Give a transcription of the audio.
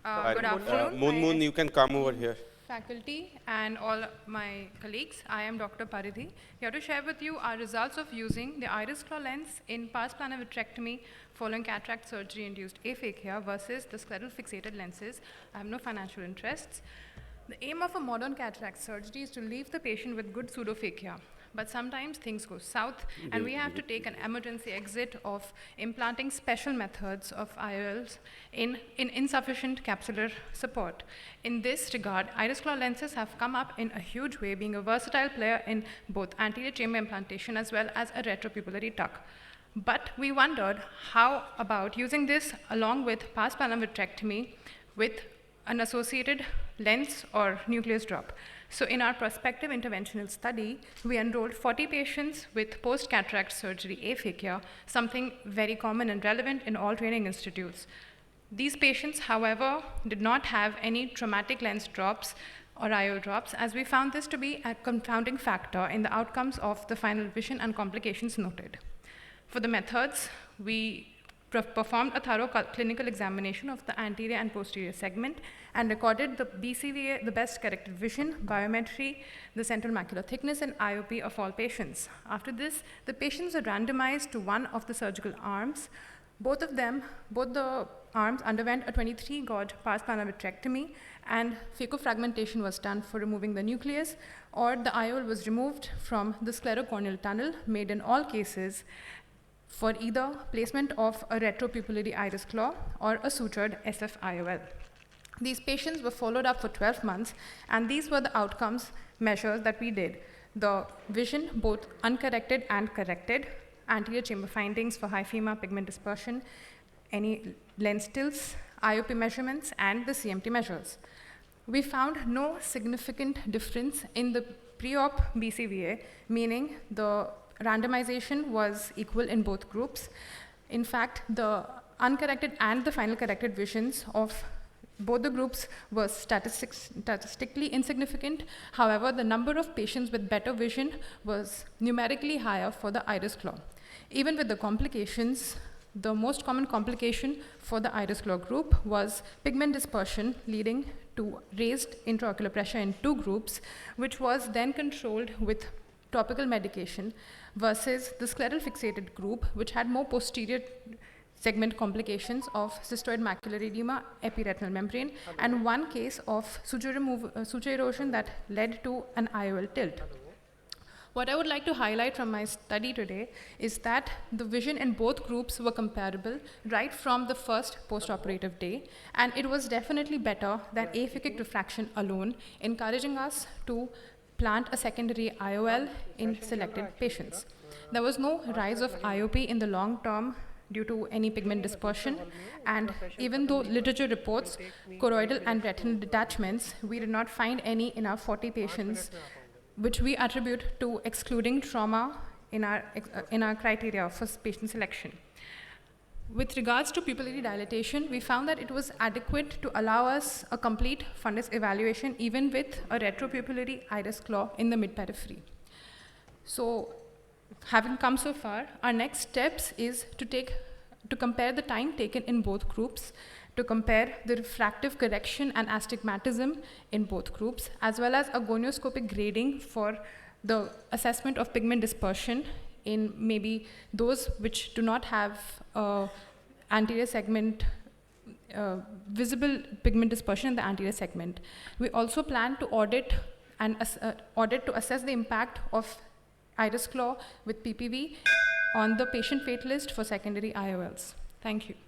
Good afternoon. Moon, you can come over here. Faculty and all my colleagues, I am Dr. Paridhi, here to share with you our results of using the iris claw lens in pars plana vitrectomy following cataract surgery-induced aphakia versus the scleral fixated lenses. I have no financial interests. The aim of a modern cataract surgery is to leave the patient with good pseudophakia. But sometimes things go south, and we have to take an emergency exit of implanting special methods of IOLs in insufficient capsular support. In this regard, iris claw lenses have come up in a huge way, being a versatile player in both anterior chamber implantation as well as a retropupillary tuck. But we wondered how about using this along with pars plana vitrectomy with an associated lens or nucleus drop. So in our prospective interventional study, we enrolled 40 patients with post-cataract surgery aphakia, something very common and relevant in all training institutes. These patients, however, did not have any traumatic lens drops or IOL drops, as we found this to be a confounding factor in the outcomes of the final vision and complications noted. For the methods, we performed a thorough clinical examination of the anterior and posterior segment and recorded the BCVA, the best corrected vision, biometry, the central macular thickness, and IOP of all patients. After this, the patients were randomized to one of the surgical arms. Both the arms underwent a 23-gauge pars plana vitrectomy, and phacofragmentation was done for removing the nucleus, or the IOL was removed from the sclerocorneal tunnel, made in all cases for either placement of a retropupillary iris claw or a sutured SF IOL. These patients were followed up for 12 months, and these were the outcomes measures that we did. The vision, both uncorrected and corrected, anterior chamber findings for hyphema, pigment dispersion, any lens tilts, IOP measurements, and the CMT measures. We found no significant difference in the pre-op BCVA, meaning the randomization was equal in both groups. In fact, the uncorrected and the final corrected visions of both the groups were statistically insignificant. However, the number of patients with better vision was numerically higher for the iris claw. Even with the complications, the most common complication for the iris claw group was pigment dispersion, leading to raised intraocular pressure in two groups, which was then controlled with topical medication, versus the scleral fixated group, which had more posterior segment complications of cystoid macular edema, epiretinal membrane, and one case of suture erosion that led to an IOL tilt. What I would like to highlight from my study today is that the vision in both groups were comparable right from the first postoperative day, and it was definitely better than aphakic refraction alone, encouraging us to plant a secondary IOL in selected patients. There was no rise of IOP in the long term due to any pigment dispersion, and even though literature reports choroidal and retinal detachments, we did not find any in our 40 patients, which we attribute to excluding trauma in our criteria for patient selection. With regards to pupillary dilatation, we found that it was adequate to allow us a complete fundus evaluation even with a retropupillary iris claw in the mid-periphery. So, having come so far, our next steps is to compare the time taken in both groups, to compare the refractive correction and astigmatism in both groups, as well as a gonioscopic grading for the assessment of pigment dispersion in maybe those which do not have anterior segment, visible pigment dispersion in the anterior segment. We also plan to audit to assess the impact of iris claw with PPV on the patient wait list for secondary IOLs. Thank you.